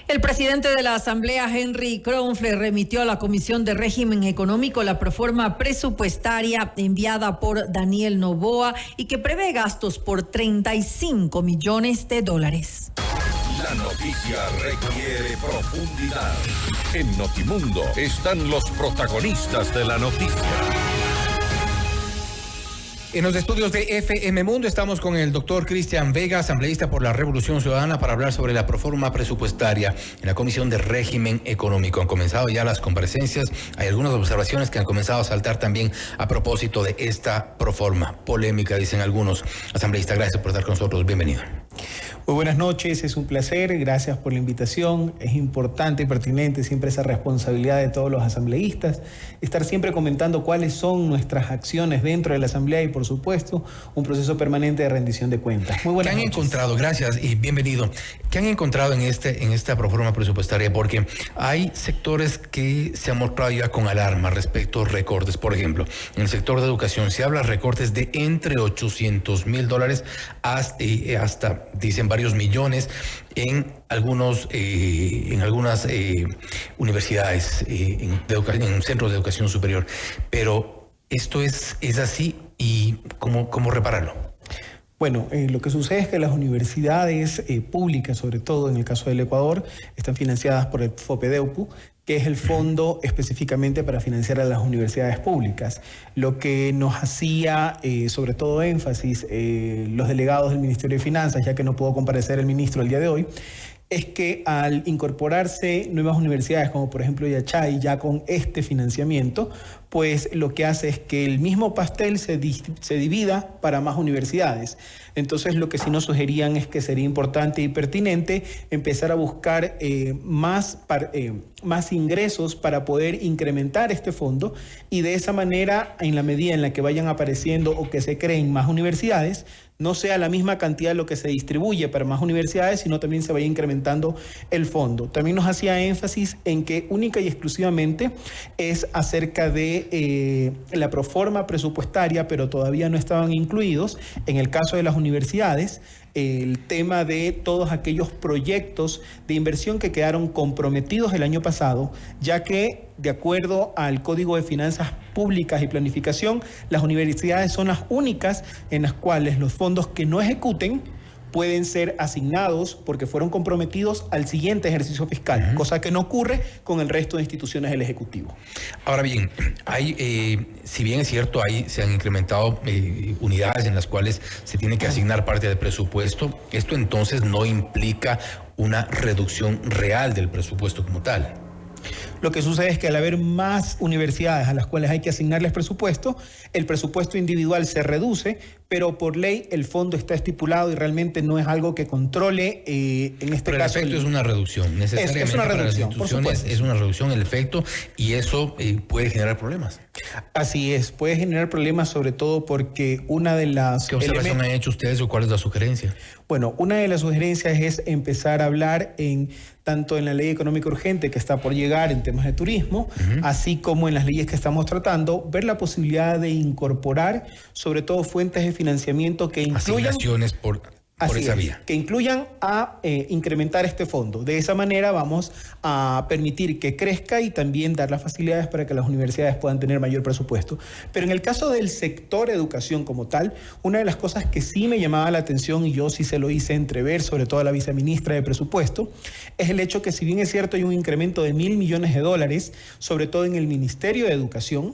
El presidente de la Asamblea, Henry Kronfle, remitió a la Comisión de Régimen Económico la proforma presupuestaria enviada por Daniel Noboa y que prevé gastos por 35 millones de dólares. La noticia requiere profundidad. En Notimundo están los protagonistas de la noticia. En los estudios de FM Mundo estamos con el doctor Cristian Vega, asambleísta por la Revolución Ciudadana, para hablar sobre la proforma presupuestaria en la Comisión de Régimen Económico. Han comenzado ya las comparecencias. Hay algunas observaciones que han comenzado a saltar también a propósito de esta proforma. Polémica, dicen algunos. Asambleísta, gracias por estar con nosotros. Bienvenido. Muy buenas noches, es un placer, gracias por la invitación. Es importante y pertinente siempre esa responsabilidad de todos los asambleístas, estar siempre comentando cuáles son nuestras acciones dentro de la Asamblea y, por supuesto, un proceso permanente de rendición de cuentas. Muy buenas noches. ¿Qué han encontrado? Gracias y bienvenido. ¿Qué han encontrado en esta proforma presupuestaria? Porque hay sectores que se han mostrado ya con alarma respecto a recortes. Por ejemplo, en el sector de educación se habla de recortes de entre $800,000 hasta dicen varios millones en algunas universidades, en centros de educación superior. Pero esto es así, y ¿cómo repararlo? Bueno, lo que sucede es que las universidades públicas, sobre todo en el caso del Ecuador, están financiadas por el FOPEDEUPU, que es el fondo específicamente para financiar a las universidades públicas. Lo que nos hacía sobre todo énfasis los delegados del Ministerio de Finanzas, ya que no pudo comparecer el ministro el día de hoy, es que al incorporarse nuevas universidades, como por ejemplo Yachay, ya con este financiamiento, pues lo que hace es que el mismo pastel se divida para más universidades. Entonces lo que sí nos sugerían es que sería importante y pertinente empezar a buscar más ingresos para poder incrementar este fondo, y de esa manera, en la medida en la que vayan apareciendo o que se creen más universidades, no sea la misma cantidad lo que se distribuye para más universidades, sino también se vaya incrementando el fondo. También nos hacía énfasis en que única y exclusivamente es acerca de la proforma presupuestaria, pero todavía no estaban incluidos, en el caso de las universidades, el tema de todos aquellos proyectos de inversión que quedaron comprometidos el año pasado, ya que de acuerdo al Código de Finanzas Públicas y Planificación, las universidades son las únicas en las cuales los fondos que no ejecuten pueden ser asignados porque fueron comprometidos al siguiente ejercicio fiscal, cosa que no ocurre con el resto de instituciones del Ejecutivo. Ahora bien, si bien es cierto, se han incrementado unidades en las cuales se tiene que asignar parte del presupuesto, esto entonces no implica una reducción real del presupuesto como tal. Lo que sucede es que al haber más universidades a las cuales hay que asignarles presupuesto, el presupuesto individual se reduce, pero por ley el fondo está estipulado y realmente no es algo que controle en este pero caso. El efecto es una reducción, necesariamente es una reducción, para las instituciones es una reducción el efecto, y eso puede generar problemas. Así es, puede generar problemas, sobre todo porque una de las... ¿Qué observación han hecho ustedes o cuál es la sugerencia? Bueno, una de las sugerencias es empezar a hablar tanto en la ley económica urgente que está por llegar en temas de turismo, así como en las leyes que estamos tratando, ver la posibilidad de incorporar sobre todo fuentes de financiamiento que incluyan... Asignaciones por esa vía. Que incluyan a incrementar este fondo. De esa manera vamos a permitir que crezca y también dar las facilidades para que las universidades puedan tener mayor presupuesto. Pero en el caso del sector educación como tal, una de las cosas que sí me llamaba la atención, y yo sí se lo hice entrever, sobre todo a la viceministra de Presupuesto, es el hecho que, si bien es cierto hay un incremento de $1.000 millones, sobre todo en el Ministerio de Educación,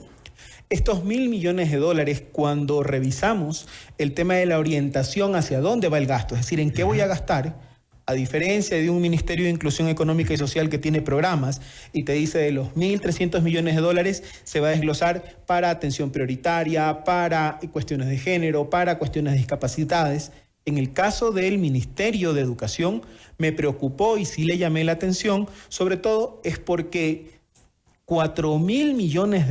estos $1.000 millones, cuando revisamos el tema de la orientación hacia dónde va el gasto, es decir, en qué voy a gastar, a diferencia de un Ministerio de Inclusión Económica y Social que tiene programas y te dice de los $1.300 millones se va a desglosar para atención prioritaria, para cuestiones de género, para cuestiones de discapacidades. En el caso del Ministerio de Educación me preocupó y sí le llamé la atención, sobre todo es porque $4.000 millones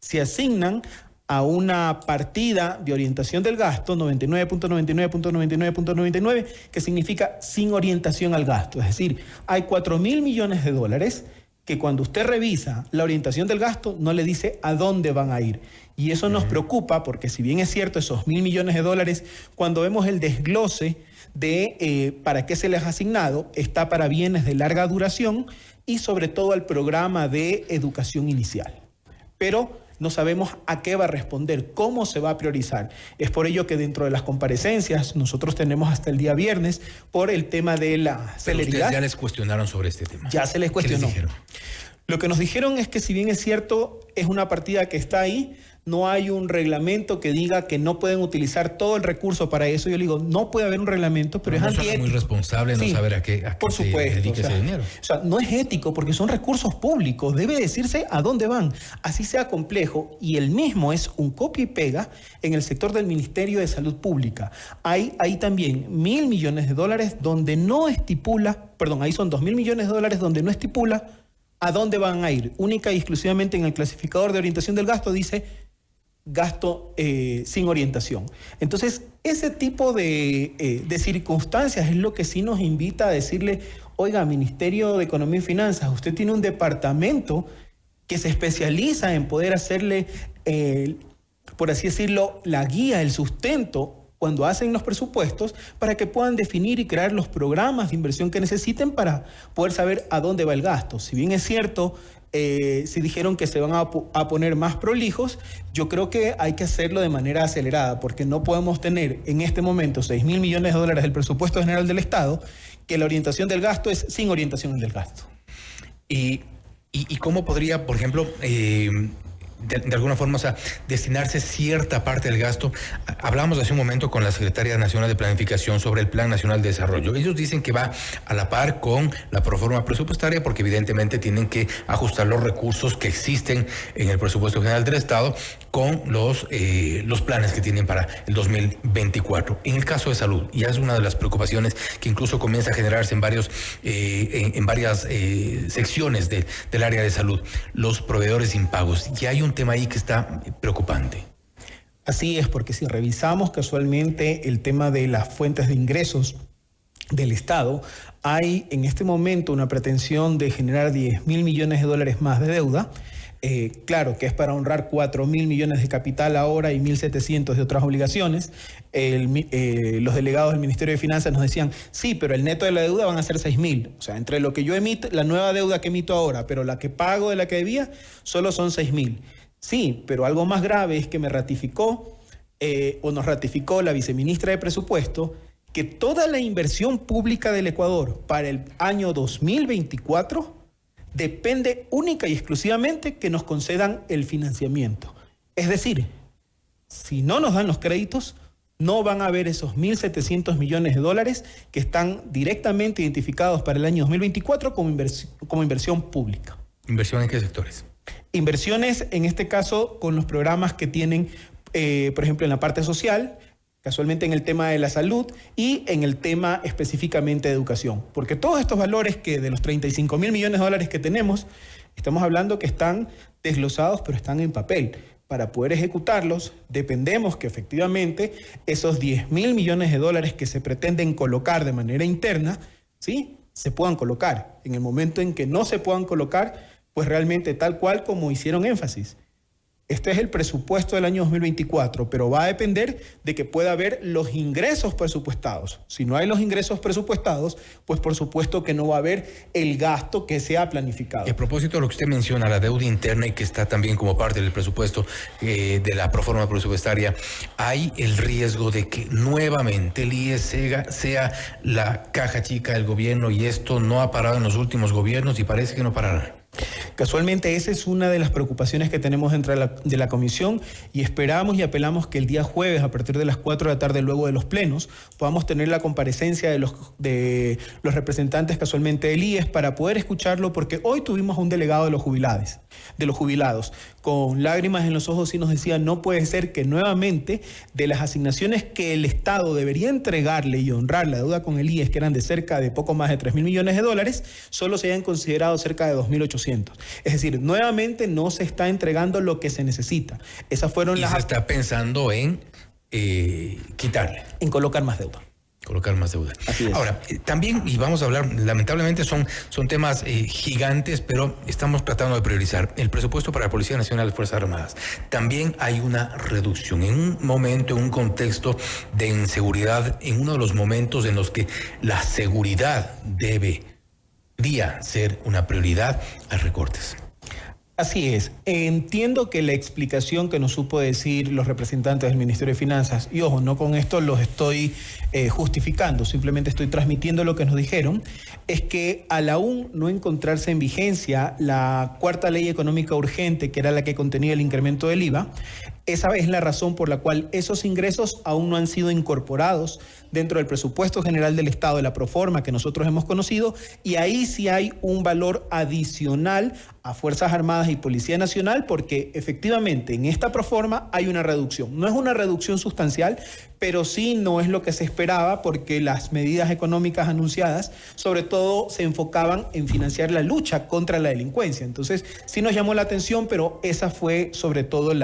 se asignan a una partida de orientación del gasto, 99.99.99.99, que significa sin orientación al gasto. Es decir, hay $4.000 millones que cuando usted revisa la orientación del gasto no le dice a dónde van a ir. Y eso nos preocupa porque, si bien es cierto, esos $1.000 millones, cuando vemos el desglose de para qué se les ha asignado. Está para bienes de larga duración y sobre todo al programa de educación inicial. Pero no sabemos a qué va a responder, cómo se va a priorizar. Es por ello que dentro de las comparecencias nosotros tenemos hasta el día viernes por el tema de la celeridad. Ustedes ya les cuestionaron sobre este tema. Ya se les cuestionó. ¿Qué les dijeron? Lo que nos dijeron es que si bien es cierto, es una partida que está ahí, no hay un reglamento que diga que no pueden utilizar todo el recurso para eso. Yo le digo, no puede haber un reglamento, pero es antiético. Es muy responsable no saber a qué por se supuesto, dedica ese dinero. O sea, no es ético porque son recursos públicos. Debe decirse a dónde van. Así sea complejo. Y el mismo es un copia y pega en el sector del Ministerio de Salud Pública. Hay también $1.000 millones donde no estipula, perdón, ahí son $2.000 millones donde no estipula a dónde van a ir. Única y exclusivamente en el clasificador de orientación del gasto dice gasto sin orientación. Entonces, ese tipo de circunstancias es lo que sí nos invita a decirle, oiga, Ministerio de Economía y Finanzas, usted tiene un departamento que se especializa en poder hacerle, por así decirlo, la guía, el sustento cuando hacen los presupuestos para que puedan definir y crear los programas de inversión que necesiten para poder saber a dónde va el gasto. Si bien es cierto, si dijeron que se van a poner más prolijos, yo creo que hay que hacerlo de manera acelerada, porque no podemos tener en este momento $6.000 millones del presupuesto general del Estado, que la orientación del gasto es sin orientación del gasto. ¿Y cómo podría, por ejemplo, de alguna forma, o sea, destinarse cierta parte del gasto? Hablamos hace un momento con la Secretaria Nacional de Planificación sobre el Plan Nacional de Desarrollo. Ellos dicen que va a la par con la proforma presupuestaria porque evidentemente tienen que ajustar los recursos que existen en el presupuesto general del Estado con los planes que tienen para el 2024. En el caso de salud, ya es una de las preocupaciones que incluso comienza a generarse en varias secciones del área de salud, los proveedores impagos. Ya hay un tema ahí que está preocupante. Así es, porque si revisamos casualmente el tema de las fuentes de ingresos del Estado, hay en este momento una pretensión de generar $10.000 millones más de deuda. Claro que es para honrar 4.000 millones de capital ahora y 1.700 de otras obligaciones. Los delegados del Ministerio de Finanzas nos decían, sí, pero el neto de la deuda van a ser 6.000. O sea, entre lo que yo emito, la nueva deuda que emito ahora, pero la que pago de la que debía, solo son 6.000. Sí, pero algo más grave es que me ratificó, nos ratificó la viceministra de Presupuesto, que toda la inversión pública del Ecuador para el año 2024 depende única y exclusivamente que nos concedan el financiamiento. Es decir, si no nos dan los créditos, no van a haber esos $1.700 millones que están directamente identificados para el año 2024 como inversión pública. ¿Inversión en qué sectores? Inversiones, en este caso, con los programas que tienen, por ejemplo, en la parte social, casualmente en el tema de la salud y en el tema específicamente de educación. Porque todos estos valores que de los $35.000 millones que tenemos, estamos hablando que están desglosados, pero están en papel. Para poder ejecutarlos, dependemos que efectivamente esos $10.000 millones que se pretenden colocar de manera interna, ¿sí?, se puedan colocar. En el momento en que no se puedan colocar, pues realmente tal cual como hicieron énfasis. Este es el presupuesto del año 2024, pero va a depender de que pueda haber los ingresos presupuestados. Si no hay los ingresos presupuestados, pues por supuesto que no va a haber el gasto que se ha planificado. A propósito de lo que usted menciona, la deuda interna y que está también como parte del presupuesto de la proforma presupuestaria, hay el riesgo de que nuevamente el IES sea la caja chica del gobierno y esto no ha parado en los últimos gobiernos y parece que no parará. Casualmente esa es una de las preocupaciones que tenemos dentro de la comisión y esperamos y apelamos que el día jueves a partir de las 4 de la tarde luego de los plenos podamos tener la comparecencia de los representantes casualmente del IES para poder escucharlo, porque hoy tuvimos a un delegado de los jubilados con lágrimas en los ojos y nos decía, no puede ser que nuevamente de las asignaciones que el Estado debería entregarle y honrar la deuda con el IES, que eran de cerca de poco más de $3.000 millones, solo se hayan considerado cerca de 2.800. Es decir, nuevamente no se está entregando lo que se necesita. Esas fueron se está pensando en quitarle. En colocar más deuda. Colocar más deuda. Así es. Ahora, también, y vamos a hablar, lamentablemente son temas gigantes, pero estamos tratando de priorizar. El presupuesto para la Policía Nacional y Fuerzas Armadas. También hay una reducción. En un momento, en un contexto de inseguridad, en uno de los momentos en los que la seguridad debería ser una prioridad, hay recortes. Así es. Entiendo que la explicación que nos supo decir los representantes del Ministerio de Finanzas, y ojo, no con esto los estoy justificando, simplemente estoy transmitiendo lo que nos dijeron, es que al aún no encontrarse en vigencia la cuarta ley económica urgente, que era la que contenía el incremento del IVA, esa es la razón por la cual esos ingresos aún no han sido incorporados dentro del presupuesto general del Estado de la Proforma que nosotros hemos conocido, y ahí sí hay un valor adicional a Fuerzas Armadas y Policía Nacional, porque efectivamente en esta Proforma hay una reducción. No es una reducción sustancial, pero sí no es lo que se esperaba, porque las medidas económicas anunciadas sobre todo se enfocaban en financiar la lucha contra la delincuencia. Entonces sí nos llamó la atención, pero esa fue sobre todo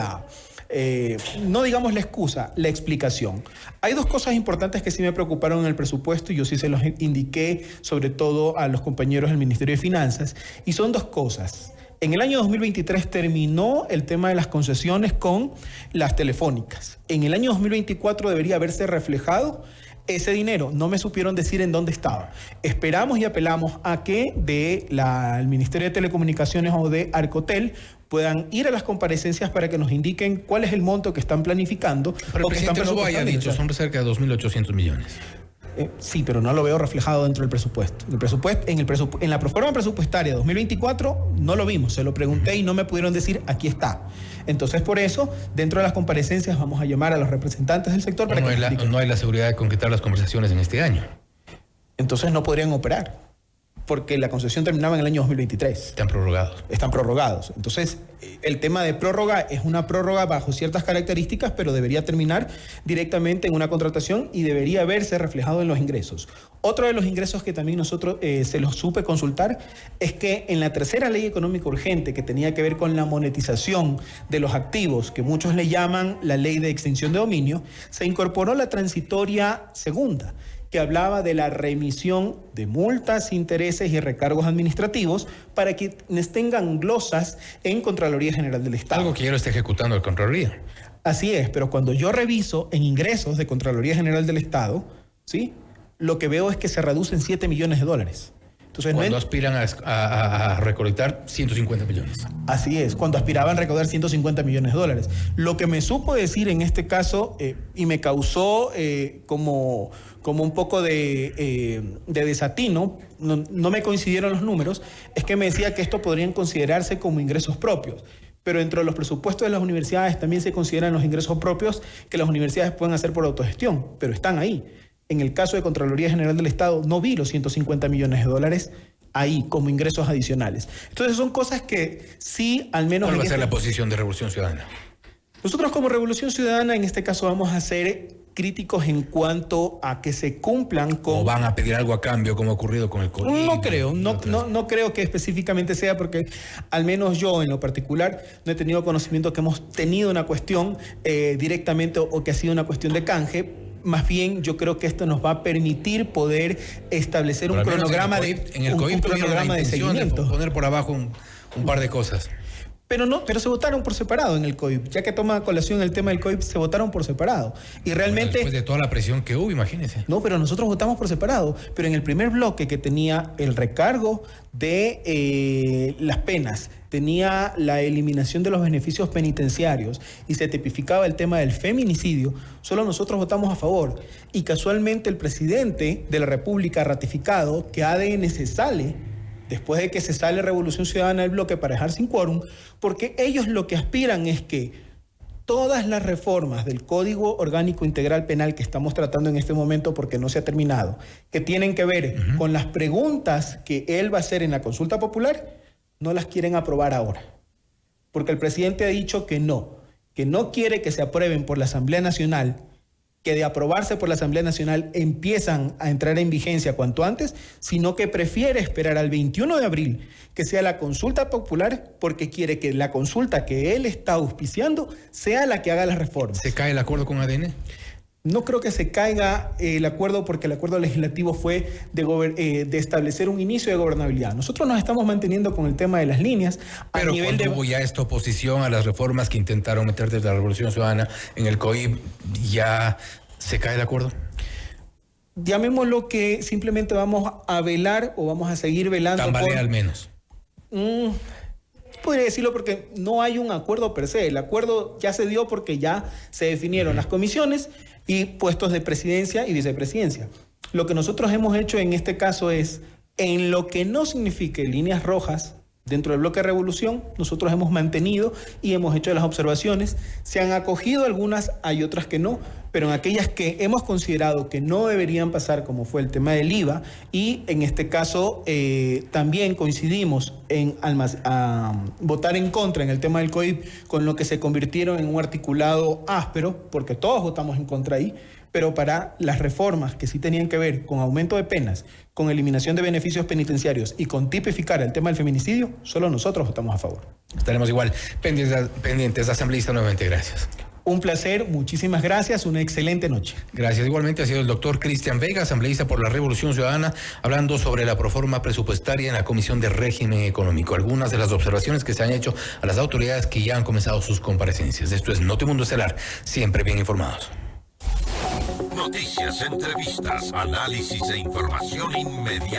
no digamos la excusa, la explicación. Hay dos cosas importantes que sí me preocuparon en el presupuesto y yo sí se los indiqué sobre todo a los compañeros del Ministerio de Finanzas, y son dos cosas. En el año 2023 terminó el tema de las concesiones con las telefónicas. En el año 2024 debería haberse reflejado ese dinero. No me supieron decir en dónde estaba. Esperamos y apelamos a que el Ministerio de Telecomunicaciones o de Arcotel puedan ir a las comparecencias para que nos indiquen cuál es el monto que están planificando. Pero el presidente Noboa haya dicho, son cerca de 2.800 millones. Sí, pero no lo veo reflejado dentro del presupuesto. En la proforma presupuestaria 2024 no lo vimos, se lo pregunté y no me pudieron decir, aquí está. Entonces, por eso, dentro de las comparecencias vamos a llamar a los representantes del sector para que no hay la seguridad de concretar las conversaciones en este año. Entonces no podrían operar, porque la concesión terminaba en el año 2023. Están prorrogados. Están prorrogados. Entonces, el tema de prórroga es una prórroga bajo ciertas características, pero debería terminar directamente en una contratación y debería verse reflejado en los ingresos. Otro de los ingresos que también nosotros se los supe consultar es que en la tercera ley económica urgente, que tenía que ver con la monetización de los activos, que muchos le llaman la ley de extinción de dominio, se incorporó la transitoria segunda, que hablaba de la remisión de multas, intereses y recargos administrativos para quienes tengan glosas en Contraloría General del Estado. Algo que ya lo está ejecutando el Contraloría. Así es, pero cuando yo reviso en ingresos de Contraloría General del Estado, ¿sí?, lo que veo es que se reducen $7 millones. Entonces, cuando aspiran a recolectar 150 millones. Así es, cuando aspiraban a recaudar $150 millones. Lo que me supo decir en este caso, y me causó como un poco de desatino, no me coincidieron los números, es que me decía que esto podrían considerarse como ingresos propios. Pero dentro de los presupuestos de las universidades también se consideran los ingresos propios que las universidades pueden hacer por autogestión, pero están ahí. En el caso de Contraloría General del Estado no vi los $150 millones ahí como ingresos adicionales. Entonces son cosas que sí, al menos... ¿Cuál va a ser la posición de Revolución Ciudadana? Nosotros como Revolución Ciudadana en este caso vamos a ser críticos en cuanto a que se cumplan con... ¿O van a pedir algo a cambio como ha ocurrido con el COVID? No creo que específicamente sea, porque al menos yo en lo particular no he tenido conocimiento que hemos tenido una cuestión directamente o que ha sido una cuestión de canje. Más bien, yo creo que esto nos va a permitir poder establecer un cronograma de seguimiento. Poner por abajo un par de cosas. Pero se votaron por separado en el COIP. Ya que toma a colación el tema del COIP, se votaron por separado. Y realmente... Después de toda la presión que hubo, imagínense. No, pero nosotros votamos por separado. Pero en el primer bloque que tenía el recargo de las penas, tenía la eliminación de los beneficios penitenciarios y se tipificaba el tema del feminicidio, solo nosotros votamos a favor. Y casualmente el presidente de la República ha ratificado que ADN se sale después de que se sale Revolución Ciudadana del bloque para dejar sin quórum, porque ellos lo que aspiran es que todas las reformas del Código Orgánico Integral Penal que estamos tratando en este momento, porque no se ha terminado, que tienen que ver con las preguntas que él va a hacer en la consulta popular, no las quieren aprobar ahora. Porque el presidente ha dicho que no quiere que se aprueben por la Asamblea Nacional, que de aprobarse por la Asamblea Nacional empiezan a entrar en vigencia cuanto antes, sino que prefiere esperar al 21 de abril, que sea la consulta popular, porque quiere que la consulta que él está auspiciando sea la que haga las reformas. ¿Se cae el acuerdo con ADN? No creo que se caiga el acuerdo porque el acuerdo legislativo fue de establecer un inicio de gobernabilidad. Nosotros nos estamos manteniendo con el tema de las líneas. Pero cuando hubo ya esta oposición a las reformas que intentaron meter desde la Revolución Ciudadana en el COIP, ¿ya se cae el acuerdo? Llamémoslo que simplemente vamos a velar o vamos a seguir velando. Tambalea al menos. Podría decirlo porque no hay un acuerdo per se. El acuerdo ya se dio porque ya se definieron las comisiones y puestos de presidencia y vicepresidencia. Lo que nosotros hemos hecho en este caso es, en lo que no signifique líneas rojas dentro del bloque de Revolución, nosotros hemos mantenido y hemos hecho las observaciones. Se han acogido algunas, hay otras que no, pero en aquellas que hemos considerado que no deberían pasar, como fue el tema del IVA, y en este caso también coincidimos en votar en contra en el tema del COIP, con lo que se convirtieron en un articulado áspero, porque todos votamos en contra ahí, pero para las reformas que sí tenían que ver con aumento de penas, con eliminación de beneficios penitenciarios y con tipificar el tema del feminicidio, solo nosotros votamos a favor. Estaremos igual pendientes. Asambleísta, nuevamente, gracias. Un placer, muchísimas gracias, una excelente noche. Gracias. Igualmente ha sido el doctor Cristian Vega, asambleísta por la Revolución Ciudadana, hablando sobre la proforma presupuestaria en la Comisión de Régimen Económico. Algunas de las observaciones que se han hecho a las autoridades que ya han comenzado sus comparecencias. Esto es Notimundo Estelar, siempre bien informados. Noticias, entrevistas, análisis e información inmediata.